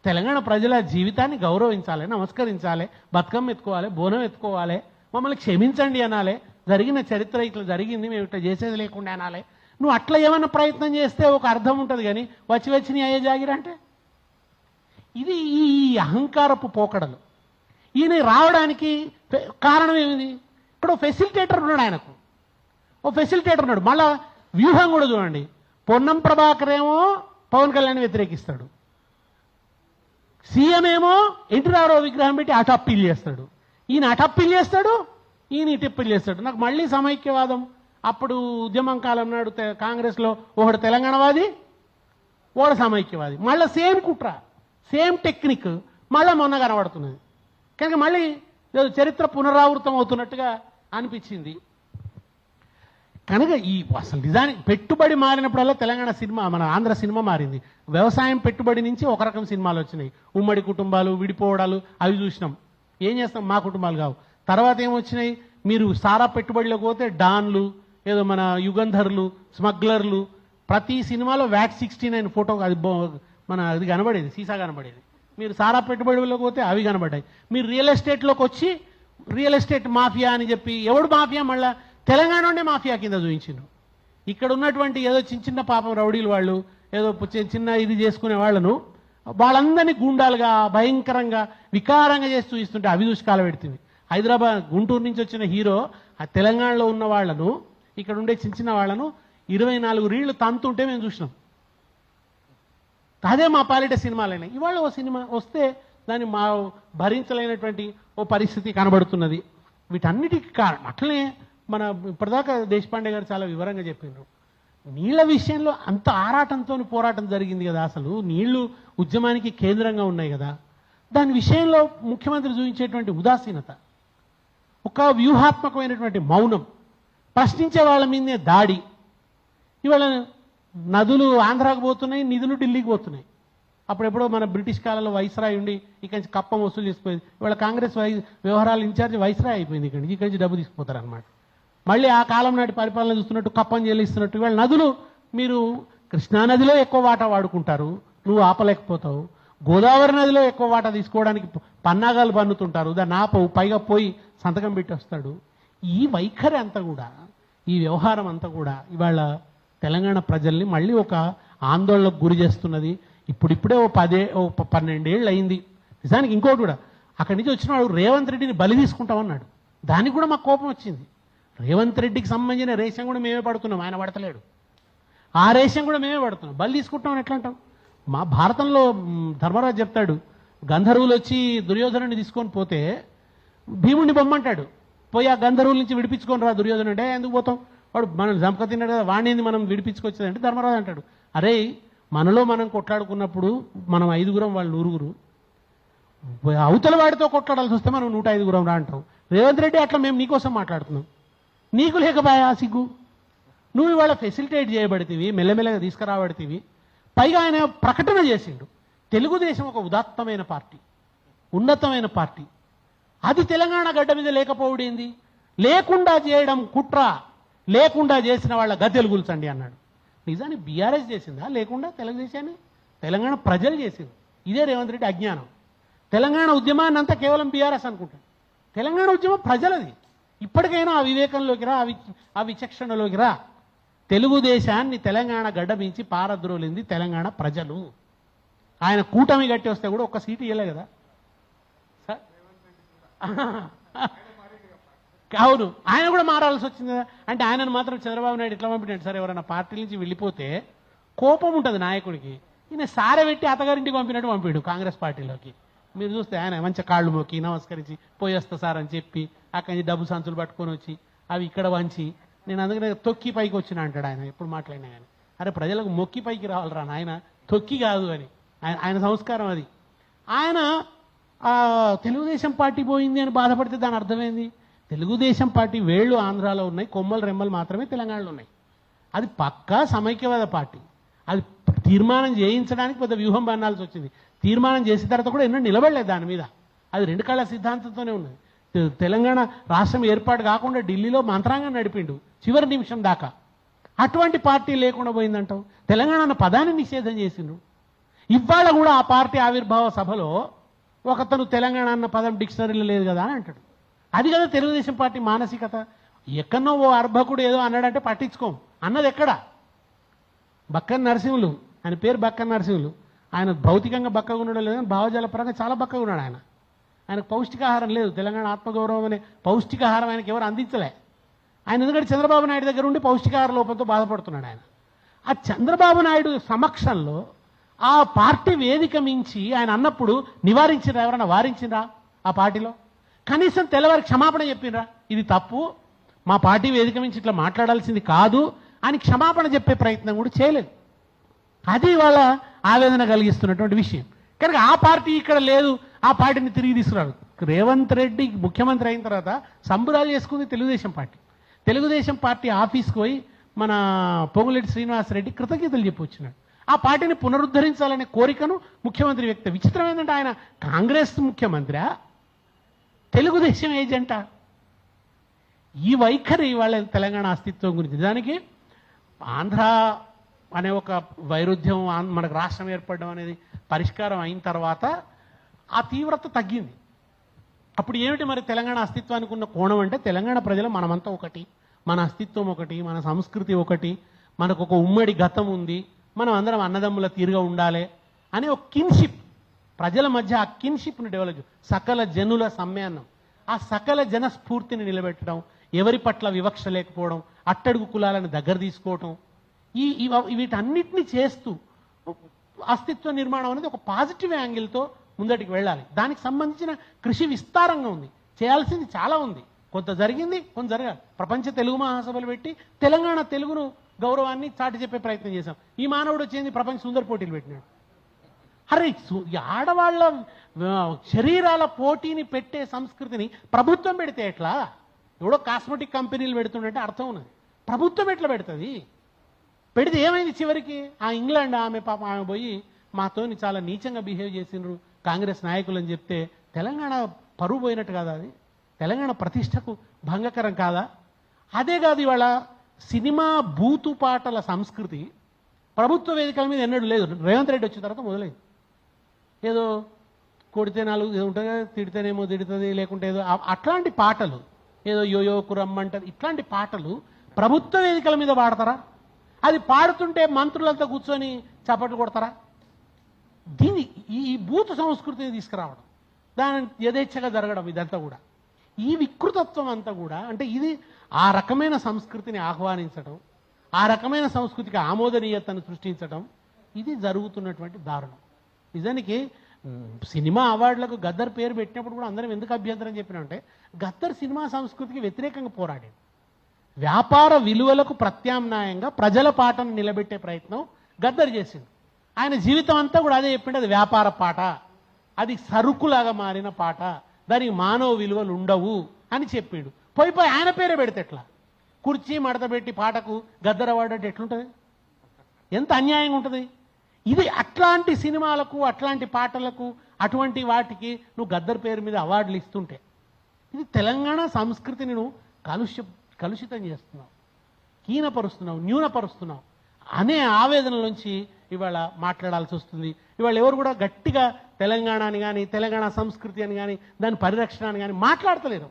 తెలంగాణ ప్రజల జీవితాన్ని గౌరవించాలి, నమస్కరించాలి, బతుకమ్మ ఎత్తుకోవాలి, బోనం ఎత్తుకోవాలి, మమ్మల్ని క్షమించండి అనాలి, జరిగిన చరిత్ర ఇట్లా జరిగింది మేము ఇట్లా చేసేది లేకుండా అనాలి. నువ్వు అట్లా ఏమన్నా ప్రయత్నం చేస్తే ఒక అర్థం ఉంటుంది. కానీ వచ్చి నీ అయ్య జాగిరా అంటే ఇది ఈ అహంకారపు పోకడలు. ఈయన రావడానికి కారణం ఏమిది? ఇక్కడ ఫెసిలిటేటర్ ఉన్నాడు, ఆయనకు ఓ ఫెసిలిటేటర్ ఉన్నాడు. మళ్ళా వ్యూహం కూడా చూడండి. పొన్నం ప్రభాకర్ ఏమో పవన్ కళ్యాణ్ వ్యతిరేకిస్తాడు, సీఎం ఏమో ఎన్టీ రామారావు విగ్రహం పెట్టి అటు అప్పీల్ చేస్తాడు, ఈయన అటు అప్పీల్ చేస్తాడు, ఈయన ఇటు అప్పీల్ చేస్తాడు. నాకు మళ్ళీ సమైక్యవాదం అప్పుడు ఉద్యమం కాలం నాడు కాంగ్రెస్లో ఒకడు తెలంగాణవాది, ఒకడు సమైక్యవాది, మళ్ళీ సేమ్ కుట్ర, సేమ్ టెక్నిక్ మళ్ళీ మొన్న కనబడుతున్నది. కనుక మళ్ళీ చరిత్ర పునరావృతం అవుతున్నట్టుగా అనిపించింది. కనుక ఈ అసలు నిజానికి పెట్టుబడి మారినప్పుడల్లా తెలంగాణ సినిమా, మన ఆంధ్ర సినిమా మారింది. వ్యవసాయం పెట్టుబడి నుంచి ఒక రకం సినిమాలు వచ్చినాయి, ఉమ్మడి కుటుంబాలు, విడిపోవడాలు, అవి చూసినాం. ఏం చేస్తాం, మా కుటుంబాలు కావు. తర్వాత ఏమొచ్చినాయి, మీరు సారా పెట్టుబడిలోకి పోతే డాన్లు, ఏదో మన యుగంధర్లు, స్మగ్లర్లు, ప్రతి సినిమాలో VAT 69 ఫోటో అది మన అది కనబడేది, సీసా కనబడేది. మీరు సారా పెట్టుబడిలోకి పోతే అవి కనబడ్డాయి. మీరు రియల్ ఎస్టేట్లోకి వచ్చి రియల్ ఎస్టేట్ మాఫియా అని చెప్పి ఎవడు మాఫియా, మళ్ళీ తెలంగాణనే మాఫియా కింద చూపించిండు. ఇక్కడ ఉన్నటువంటి ఏదో చిన్న పాపం రౌడీలు వాళ్ళు ఏదో చిన్న ఇది చేసుకునే వాళ్ళను వాళ్ళందరినీ గూండాలుగా భయంకరంగా వికారంగా చేసి చూపిస్తుంటే అవిదూషకాలు పెడుతుంది. హైదరాబాద్ గుంటూరు నుంచి వచ్చిన హీరో ఆ తెలంగాణలో ఉన్న వాళ్లను, ఇక్కడ ఉండే చిన్న చిన్న వాళ్లను 24 రీళ్లు తంతుంటే మేము చూసినాం. అదే మా పాలిట సినిమాలైనా ఇవాళ ఓ సినిమా వస్తే దాన్ని మా భరించలేనటువంటి ఓ పరిస్థితి కనబడుతున్నది. వీటన్నిటికీ కారణం అట్లనే మన ఇప్పటిదాకా దేశపాండే గారు చాలా వివరంగా చెప్పిండ్రు. నీళ్ల విషయంలో అంత ఆరాటంతో పోరాటం జరిగింది కదా, అసలు నీళ్లు ఉద్యమానికి కేంద్రంగా ఉన్నాయి కదా, దాని విషయంలో ముఖ్యమంత్రి చూపించేటువంటి ఉదాసీనత, ఒక వ్యూహాత్మకమైనటువంటి మౌనం, ప్రశ్నించే వాళ్ళ మీదే దాడి. ఇవాళ నదులు ఆంధ్రాకు పోతున్నాయి, నిధులు ఢిల్లీకి పోతున్నాయి. అప్పుడెప్పుడో మన బ్రిటిష్ కాలంలో వైస్రాయ్ ఉండి ఇక్కడి నుంచి కప్పం వసూలు చేసిపోయింది. ఇవాళ కాంగ్రెస్ వ్యవహారాల ఇన్ఛార్జ్ వైస్రాయ్ అయిపోయింది. ఇక్కడి నుంచి డబ్బు తీసుకుపోతారనమాట. మళ్ళీ ఆ కాలం నాటి పరిపాలన చూస్తున్నట్టు కప్పం చెల్లిస్తున్నట్టు ఇవాళ నదులు, మీరు కృష్ణానదిలో ఎక్కువ వాటా వాడుకుంటారు, నువ్వు ఆపలేకపోతావు. గోదావరి నదిలో ఎక్కువ వాటా తీసుకోవడానికి పన్నాగాలు పన్నుతుంటారు, దాన్ని ఆపవు, పైగా పోయి సంతకం పెట్టి వస్తాడు. ఈ వైఖరి అంతా కూడా, ఈ వ్యవహారం అంతా కూడా ఇవాళ తెలంగాణ ప్రజల్ని మళ్ళీ ఒక ఆందోళనకు గురి చేస్తున్నది. ఇప్పుడిప్పుడే ఓ 12 ఏళ్ళు అయింది. నిజానికి ఇంకోటి కూడా, అక్కడి నుంచి వచ్చిన వాడు రేవంత్ రెడ్డిని బలి తీసుకుంటామన్నాడు. దానికి కూడా మాకు కోపం వచ్చింది. రేవంత్ రెడ్డికి సంబంధించిన రేషన్ కూడా మేమే పడుతున్నాం, ఆయన పడతలేడు. ఆ రేషన్ కూడా మేమే పడుతున్నాం, బలి తీసుకుంటామని ఎట్లా అంటాం? మా భారతంలో ధర్మరాజు చెప్తాడు, గంధర్వులు వచ్చి దుర్యోధనుని తీసుకొని పోతే భీముడిని బొమ్మంటాడు, పోయి ఆ గంధర్వుల నుంచి విడిపించుకొని రా దుర్యోధను అంటే, ఎందుకు పోతాం, వాడు మనం జంపక తిన్నాడు కదా, వాణిని మనం విడిపించుకొచ్చేదంటే ధర్మరాజు అంటాడు, అరే మనలో మనం కొట్లాడుకున్నప్పుడు మనం 5గురం, వాళ్ళు 100గురు, అవతల వాడితో కొట్లాడాల్సి వస్తే మనం 105గురం రా అంటాం. రేవంత్ రెడ్డి అట్లా మేము నీకోసం మాట్లాడుతున్నాం, నీకు లేకపోయా సిగ్గు? నువ్వు ఇవాళ ఫెసిలిటేట్ చేయబడితేవి, మెల్లమెల్లగా తీసుకురాబడితేవి. పైగా ఆయన ప్రకటన చేసిండు, తెలుగుదేశం ఒక ఉదాత్తమైన పార్టీ, ఉన్నతమైన పార్టీ, అది తెలంగాణ గడ్డ మీద లేకపోవడేంది, లేకుండా చేయడం కుట్ర, లేకుండా చేసిన వాళ్ళ గద్దెలు కూల్చండి అన్నాడు. నిజానికి బీఆర్ఎస్ చేసిందా లేకుండా తెలుగుదేశాన్ని? తెలంగాణ ప్రజలు చేసింది. ఇదే రేవంత్ రెడ్డి అజ్ఞానం. తెలంగాణ ఉద్యమాన్ని అంతా కేవలం బీఆర్ఎస్ అనుకుంటాడు. తెలంగాణ ఉద్యమం ప్రజలది. ఇప్పటికైనా ఆ వివేకంలోకి రా, ఆ విచక్షణలోకి రా. తెలుగుదేశాన్ని తెలంగాణ గడ్డ మించి పారద్రోలింది తెలంగాణ ప్రజలు. ఆయన కూటమి గట్టి వస్తే కూడా ఒక్క సీటు ఇవ్వలే కదా సార్. అవును, ఆయన కూడా మారాల్సి వచ్చింది కదా. అంటే ఆయనను మాత్రం చంద్రబాబు నాయుడు ఇట్లా పంపినాడు సార్, ఎవరైనా పార్టీ నుంచి వెళ్ళిపోతే కోపం ఉంటుంది నాయకుడికి, ఈయన సారెబెట్టి అత్తగారింటికి పంపినట్టు పంపాడు కాంగ్రెస్ పార్టీలోకి. మీరు చూస్తే ఆయన మంచి కాళ్ళు మొక్కి నమస్కరించి పోయేస్తా సార్ అని చెప్పి అక్కడి నుంచి డబ్బు సంచులు పట్టుకొని వచ్చి అవి ఇక్కడ వంచి, నేను అందుకనే తొక్కి పైకి వచ్చిన అంటాడు ఆయన ఎప్పుడు మాట్లాడినా కానీ. అరే ప్రజలకు మొక్కి పైకి రావాలరా నాయన, తొక్కి కాదు అని ఆయన సంస్కారం అది. ఆయన తెలుగుదేశం పార్టీ పోయింది అని బాధపడితే దాని అర్థమైంది, తెలుగుదేశం పార్టీ వేళ్ళు ఆంధ్రాలో ఉన్నాయి, కొమ్మలు రెమ్మలు మాత్రమే తెలంగాణలో ఉన్నాయి. అది పక్కా సమైక్యవాద పార్టీ. అది తీర్మానం చేయించడానికి పెద్ద వ్యూహం బన్నాల్సి వచ్చింది. తీర్మానం చేసిన తర్వాత కూడా ఎన్నో నిలబడలేదు దాని మీద. అది 2 కళ్ళ సిద్ధాంతంతోనే ఉన్నది. తెలంగాణ రాష్ట్రం ఏర్పాటు కాకుండా ఢిల్లీలో మంత్రాంగం నడిపిండు చివరి నిమిషం దాకా. అటువంటి పార్టీ లేకుండా పోయిందంటావు. తెలంగాణ అన్న పదాన్ని నిషేధం చేసిండు. ఇవాళ కూడా ఆ పార్టీ ఆవిర్భావ సభలో ఒకతను తెలంగాణ అన్న పదం డిక్షనరీలో లేదు కదా అని అంటాడు. అది కదా తెలుగుదేశం పార్టీ మానసికత. ఎక్కడో ఓ అర్భకుడు ఏదో అన్నాడంటే పట్టించుకోం అన్నది ఎక్కడ? బక్కన్ నరసింహులు, ఆయన పేరు బక్కన్ నరసింహులు. ఆయన భౌతికంగా బక్కగా ఉండడం లేదు, భావజాల పరంగా చాలా బక్కగా ఉన్నాడు ఆయన. ఆయనకు పౌష్టికాహారం లేదు. తెలంగాణ ఆత్మగౌరవం అనే పౌష్టికాహారం ఆయనకి ఎవరు అందించలే. ఆయన ఎందుకంటే చంద్రబాబు నాయుడు దగ్గర ఉండి పౌష్టికాహార లోపంతో బాధపడుతున్నాడు ఆయన. ఆ చంద్రబాబు నాయుడు సమక్షంలో ఆ పార్టీ వేదిక మించి ఆయన అన్నప్పుడు నివారించినరా? ఎవరన్నా వారించినరా ఆ పార్టీలో? కనీసం తెల్లవారికి క్షమాపణ చెప్పినరా? ఇది తప్పు, మా పార్టీ వేదిక మించి ఇట్లా మాట్లాడాల్సింది కాదు అని క్షమాపణ చెప్పే ప్రయత్నం కూడా చేయలేదు. అది వాళ్ళ ఆవేదన కలిగిస్తున్నటువంటి విషయం. కనుక ఆ పార్టీ ఇక్కడ లేదు, ఆ పార్టీని తిరిగి తీసుకురాడు. రేవంత్ రెడ్డి ముఖ్యమంత్రి అయిన తర్వాత సంబురాలు చేసుకుంది తెలుగుదేశం పార్టీ. తెలుగుదేశం పార్టీ ఆఫీస్కి పోయి మన పొంగులేటి శ్రీనివాసరెడ్డి కృతజ్ఞతలు చెప్పి వచ్చినాడు. ఆ పార్టీని పునరుద్ధరించాలనే కోరికను ముఖ్యమంత్రి వ్యక్తం. విచిత్రం ఏంటంటే ఆయన కాంగ్రెస్ ముఖ్యమంత్రి, తెలుగుదేశం ఏజెంటా? ఈ వైఖరి వాళ్ళ తెలంగాణ అస్తిత్వం గురించి. దానికి ఆంధ్ర అనే ఒక వైరుధ్యం, మనకు రాష్ట్రం ఏర్పడడం అనేది పరిష్కారం అయిన తర్వాత ఆ తీవ్రత తగ్గింది. అప్పుడు ఏమిటి మరి తెలంగాణ అస్తిత్వానికి ఉన్న కోణం అంటే, తెలంగాణ ప్రజలు మనమంతా ఒకటి, మన అస్తిత్వం ఒకటి, మన సంస్కృతి ఒకటి, మనకు ఒక ఉమ్మడి గతం ఉంది, మనం అందరం అన్నదమ్ముల తీరుగా ఉండాలి అనే ఒక కిన్షిప్ ప్రజల మధ్య ఆ కిన్షిప్ని డెవలప్, సకల జనుల సమ్మేళనం, ఆ సకల జన స్ఫూర్తిని నిలబెట్టడం, ఎవరి పట్ల వివక్ష లేకపోవడం, అట్టడుగు కులాలను దగ్గర తీసుకోవటం, వీటన్నిటిని చేస్తూ అస్తిత్వ నిర్మాణం అనేది ఒక పాజిటివ్ యాంగిల్తో ముందటికి వెళ్ళాలి. దానికి సంబంధించిన కృషి విస్తారంగా ఉంది, చేయాల్సింది చాలా ఉంది. కొంత జరిగింది, కొంత జరగాలి. ప్రపంచ తెలుగు మహాసభలు పెట్టి తెలంగాణ తెలుగును గౌరవాన్ని చాటి చెప్పే ప్రయత్నం చేశాం. ఈ మానవుడు వచ్చేది ప్రపంచ సుందర పోటీలు పెట్టినాడు. అరే ఆడవాళ్ళ శరీరాల పోటీని పెట్టే సంస్కృతిని ప్రభుత్వం పెడితే ఎట్లా? ఎవడో కాస్మెటిక్ కంపెనీలు పెడుతుండే అర్థం ఉన్నది, ప్రభుత్వం ఎట్లా పెడుతుంది? పెడితే ఏమైంది చివరికి? ఆ ఇంగ్లాండ్ ఆమె పాప ఆమె పోయి మాతోని చాలా నీచంగా బిహేవ్ చేసిండ్రు కాంగ్రెస్ నాయకులు అని చెప్తే తెలంగాణ పరువు పోయినట్టు కాదా? అది తెలంగాణ ప్రతిష్టకు భంగకరం కాదా? అదే కాదు, ఇవాళ సినిమా బూతు పాటల సంస్కృతి ప్రభుత్వ వేదికల మీద ఎన్నడూ లేదు. రేవంత్ రెడ్డి వచ్చిన తర్వాత మొదలైంది. ఏదో కొడితే నాలుగు ఉంటుంది కదా, తిడితేనేమో తిడుతుంది, లేకుంటే ఏదో అట్లాంటి పాటలు, ఏదో యోయో కురమ్మంటారు, ఇట్లాంటి పాటలు ప్రభుత్వ వేదికల మీద పాడతారా? అది పాడుతుంటే మంత్రులంతా కూర్చొని చప్పట్లు కొడతారా? దీన్ని ఈ బూతు సంస్కృతిని తీసుకురావడం, దాని యథేచ్ఛగా జరగడం, ఇదంతా కూడా ఈ వికృతత్వం అంతా కూడా, అంటే ఇది ఆ రకమైన సంస్కృతిని ఆహ్వానించడం, ఆ రకమైన సంస్కృతికి ఆమోదనీయతను సృష్టించడం, ఇది జరుగుతున్నటువంటి దారుణం. నిజానికి సినిమా అవార్డులకు గద్దర్ పేరు పెట్టినప్పుడు కూడా అందరం ఎందుకు అభ్యంతరం చెప్పినంటే, గద్దర్ సినిమా సంస్కృతికి వ్యతిరేకంగా పోరాడాడు. వ్యాపార విలువలకు ప్రత్యామ్నాయంగా ప్రజల పాటను నిలబెట్టే ప్రయత్నం గద్దర్ చేసిండు. ఆయన జీవితం అంతా కూడా అదే చెప్పిండు, అది వ్యాపార పాట, అది సరుకులాగా మారిన పాట, దానికి మానవ విలువలు ఉండవు అని చెప్పిండు. పోయి ఆయన పేరే పెడితే ఎట్లా? కుర్చీ మడత పెట్టి పాటకు గద్దర్ అవార్డు అంటే ఎట్లుంటుంది? ఎంత అన్యాయంగా ఉంటుంది ఇది! అట్లాంటి సినిమాలకు, అట్లాంటి పాటలకు, అటువంటి వాటికి నువ్వు గద్దర్ పేరు మీద అవార్డులు ఇస్తుంటే ఇది తెలంగాణ సంస్కృతిని నువ్వు కలుషితం చేస్తున్నావు, కీనపరుస్తున్నావు, న్యూనపరుస్తున్నావు అనే ఆవేదనలోంచి ఇవాళ మాట్లాడాల్సి వస్తుంది. ఇవాళ ఎవరు కూడా గట్టిగా తెలంగాణ అని కానీ, తెలంగాణ సంస్కృతి అని కానీ, దాని పరిరక్షణ అని కానీ మాట్లాడతలేరు.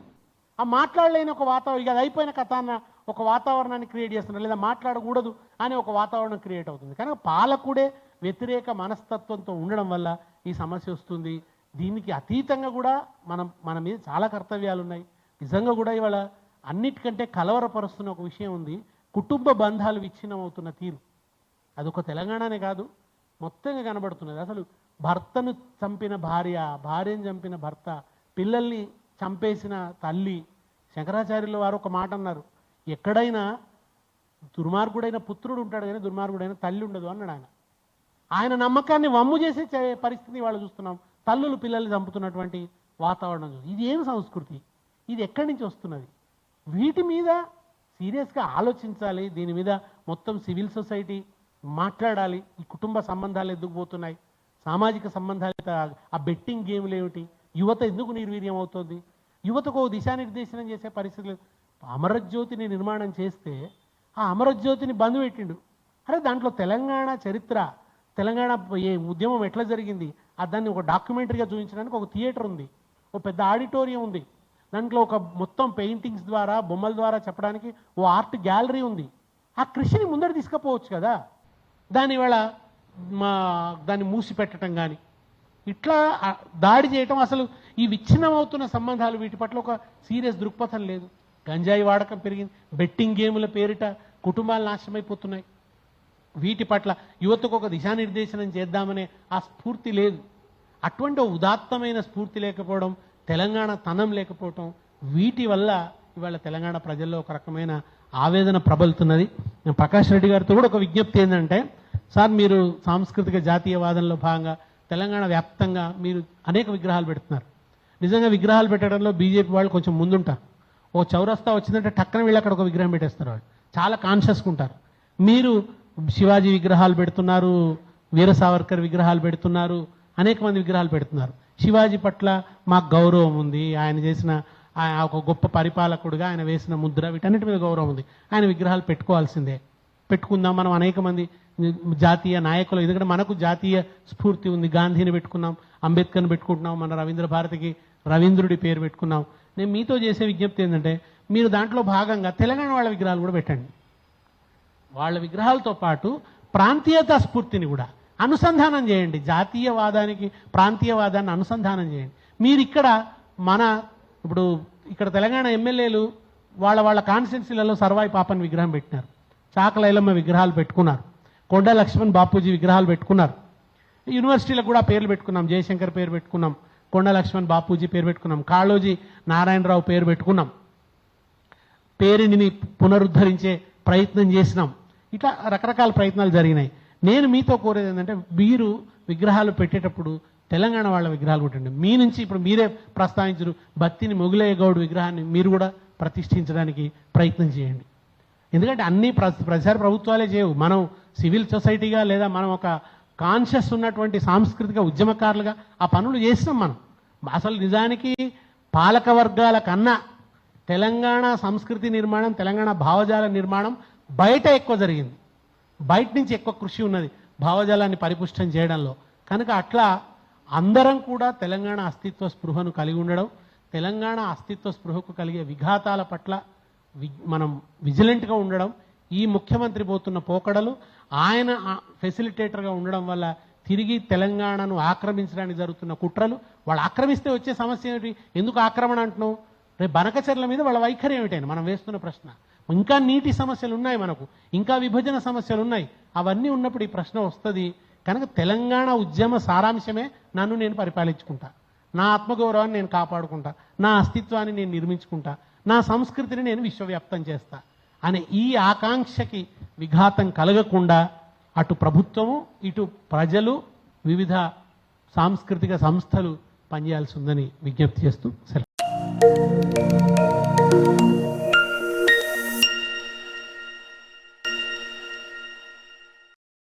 ఆ మాట్లాడలేని ఒక వాతావరణం, ఇక అది అయిపోయిన కథ అన్న ఒక వాతావరణాన్ని క్రియేట్ చేస్తున్నారు, లేదా మాట్లాడకూడదు అనే ఒక వాతావరణం క్రియేట్ అవుతుంది. కనుక పాలకుడే వ్యతిరేక మనస్తత్వంతో ఉండడం వల్ల ఈ సమస్య వస్తుంది. దీనికి అతీతంగా కూడా మన మీద చాలా కర్తవ్యాలు ఉన్నాయి. నిజంగా కూడా ఇవాళ అన్నిటికంటే కలవరపరుస్తున్న ఒక విషయం ఉంది, కుటుంబ బంధాలు విచ్ఛిన్నమవుతున్న తీరు. అదొక తెలంగాణనే కాదు, మొత్తంగా కనబడుతున్నది. అసలు భర్తను చంపిన భార్య, భార్యను చంపిన భర్త, పిల్లల్ని చంపేసిన తల్లి. శంకరాచార్యుల వారు ఒక మాట అన్నారు, ఎక్కడైనా దుర్మార్గుడైన పుత్రుడు ఉంటాడు కానీ దుర్మార్గుడైన తల్లి ఉండదు అన్నాడు ఆయన. ఆయన నమ్మకాన్ని వమ్ము చేసే పరిస్థితి వాళ్ళు చూస్తున్నాం. తల్లులు పిల్లల్ని చంపుతున్నటువంటి వాతావరణం. ఇది ఏం సంస్కృతి? ఇది ఎక్కడి నుంచి వస్తున్నది? వీటి మీద సీరియస్గా ఆలోచించాలి. దీని మీద మొత్తం సివిల్ సొసైటీ మాట్లాడాలి. ఈ కుటుంబ సంబంధాలు ఎందుకు పోతున్నాయి, సామాజిక సంబంధాలు, ఆ బెట్టింగ్ గేమ్లు ఏమిటి, యువత ఎందుకు నిర్వీర్యం అవుతుంది, యువతకు దిశానిర్దేశనం చేసే పరిస్థితి లేదు. అమరజ్యోతిని నిర్మాణం చేస్తే ఆ అమరజ్యోతిని బంద్ పెట్టిండు. అరే దాంట్లో తెలంగాణ చరిత్ర, తెలంగాణ ఏ ఉద్యమం ఎట్లా జరిగింది, దాన్ని ఒక డాక్యుమెంటరీగా చూపించడానికి ఒక థియేటర్ ఉంది, ఒక పెద్ద ఆడిటోరియం ఉంది, దాంట్లో ఒక మొత్తం పెయింటింగ్స్ ద్వారా, బొమ్మల ద్వారా చెప్పడానికి ఓ ఆర్ట్ గ్యాలరీ ఉంది. ఆ కృషిని ముందర తీసుకుపోవచ్చు కదా. దానివల్ల దాన్ని మూసిపెట్టడం కానీ, ఇట్లా దాడి చేయటం, అసలు ఈ విచ్ఛిన్నమవుతున్న సంబంధాలు, వీటి పట్ల ఒక సీరియస్ దృక్పథం లేదు. గంజాయి వాడకం పెరిగింది, బెట్టింగ్ గేముల పేరిట కుటుంబాలు నాశనమైపోతున్నాయి. వీటి పట్ల యువతకు ఒక దిశానిర్దేశనం చేద్దామనే ఆ స్ఫూర్తి లేదు. అటువంటి ఉదాత్తమైన స్ఫూర్తి లేకపోవడం, తెలంగాణ తనం లేకపోవటం, వీటి వల్ల ఇవాళ తెలంగాణ ప్రజల్లో ఒక రకమైన ఆవేదన ప్రబలుతున్నది. ప్రకాష్ రెడ్డి గారితో కూడా ఒక విజ్ఞప్తి ఏంటంటే, సార్ మీరు సాంస్కృతిక జాతీయవాదంలో భాగంగా తెలంగాణ వ్యాప్తంగా మీరు అనేక విగ్రహాలు పెడుతున్నారు. నిజంగా విగ్రహాలు పెట్టడంలో బీజేపీ వాళ్ళు కొంచెం ముందుంటారు. ఓ చౌరస్తా వచ్చిందంటే టక్కన వీళ్ళు అక్కడ ఒక విగ్రహం పెట్టేస్తారు. వాళ్ళు చాలా కాన్షియస్గా ఉంటారు. మీరు శివాజీ విగ్రహాలు పెడుతున్నారు, వీర సావర్కర్ విగ్రహాలు పెడుతున్నారు, అనేక మంది విగ్రహాలు పెడుతున్నారు. శివాజీ పట్ల మాకు గౌరవం ఉంది, ఆయన చేసిన ఒక గొప్ప పరిపాలకుడుగా ఆయన వేసిన ముద్ర, వీటన్నిటి మీద గౌరవం ఉంది. ఆయన విగ్రహాలు పెట్టుకోవాల్సిందే, పెట్టుకుందాం. మనం అనేక మంది జాతీయ నాయకులు, ఎందుకంటే మనకు జాతీయ స్ఫూర్తి ఉంది. గాంధీని పెట్టుకున్నాం, అంబేద్కర్ని పెట్టుకుంటున్నాం, మన రవీంద్ర భారతికి రవీంద్రుడి పేరు పెట్టుకున్నాం. నేను మీతో చేసే విజ్ఞప్తి ఏంటంటే, మీరు దాంట్లో భాగంగా తెలంగాణ వాళ్ళ విగ్రహాలు కూడా పెట్టండి. వాళ్ళ విగ్రహాలతో పాటు ప్రాంతీయతా స్ఫూర్తిని కూడా, అనుసంధానం చేయండి. జాతీయవాదానికి ప్రాంతీయవాదాన్ని అనుసంధానం చేయండి. మీరు ఇక్కడ ఇప్పుడు ఇక్కడ తెలంగాణ ఎమ్మెల్యేలు వాళ్ళ కాన్స్టిట్యున్సీలలో సర్వాయి పాపన్ విగ్రహం పెట్టినారు, చాకలైలమ్మ విగ్రహాలు పెట్టుకున్నారు, కొండ లక్ష్మణ్ బాపూజీ విగ్రహాలు పెట్టుకున్నారు. యూనివర్సిటీలకు కూడా పేర్లు పెట్టుకున్నాం, జయశంకర్ పేరు పెట్టుకున్నాం, కొండ లక్ష్మణ్ బాపూజీ పేరు పెట్టుకున్నాం, కాళోజీ నారాయణరావు పేరు పెట్టుకున్నాం, పేరుని పునరుద్ధరించే ప్రయత్నం చేసినాం. ఇట్లా రకరకాల ప్రయత్నాలు జరిగినాయి. నేను మీతో కోరేది ఏంటంటే, మీరు విగ్రహాలు పెట్టేటప్పుడు తెలంగాణ వాళ్ళ విగ్రహాలు పెట్టండి. మీ నుంచి ఇప్పుడు మీరే ప్రస్తావించరు బత్తిని మొగులయ్య గౌడ్ విగ్రహాన్ని మీరు కూడా ప్రతిష్ఠించడానికి ప్రయత్నం చేయండి. ఎందుకంటే అన్ని ప్రచార ప్రభుత్వాలే చేయవు. మనం సివిల్ సొసైటీగా లేదా మనం ఒక కాన్షియస్ ఉన్నటువంటి సాంస్కృతిక ఉద్యమకారులుగా ఆ పనులు చేసినాం. మనం అసలు నిజానికి పాలక వర్గాల కన్నా తెలంగాణ సంస్కృతి నిర్మాణం, తెలంగాణ భావజాల నిర్మాణం బయట ఎక్కువ జరిగింది. బయట నుంచి ఎక్కువ కృషి ఉన్నది భావజాలాన్ని పరిపుష్టం చేయడంలో. కనుక అట్లా అందరం కూడా తెలంగాణ అస్తిత్వ స్పృహను కలిగి ఉండడం, తెలంగాణ అస్తిత్వ స్పృహకు కలిగే విఘాతాల పట్ల మనం విజిలెంట్గా ఉండడం, ఈ ముఖ్యమంత్రి పోతున్న పోకడలు, ఆయన ఫెసిలిటేటర్గా ఉండడం వల్ల తిరిగి తెలంగాణను ఆక్రమించడానికి జరుగుతున్న కుట్రలు, వాళ్ళు ఆక్రమిస్తే వచ్చే సమస్య ఏమిటి? ఎందుకు ఆక్రమణ అంటున్నావు? రేపు బనకచర్ల మీద వాళ్ళ వైఖరి ఏమిటైనా మనం వేస్తున్న ప్రశ్న. ఇంకా నీటి సమస్యలు ఉన్నాయి, మనకు ఇంకా విభజన సమస్యలు ఉన్నాయి. అవన్నీ ఉన్నప్పుడు ఈ ప్రశ్న వస్తుంది. కనుక తెలంగాణ ఉద్యమ సారాంశమే నన్ను నేను పరిపాలించుకుంటా, నా ఆత్మగౌరవాన్ని నేను కాపాడుకుంటా, నా అస్తిత్వాన్ని నేను నిర్మించుకుంటా, నా సంస్కృతిని నేను విశ్వవ్యాప్తం చేస్తా అనే ఈ ఆకాంక్షకి విఘాతం కలగకుండా అటు ప్రభుత్వము, ఇటు ప్రజలు, వివిధ సాంస్కృతిక సంస్థలు పనిచేయాల్సి ఉందని విజ్ఞప్తి చేస్తూ సెలవు.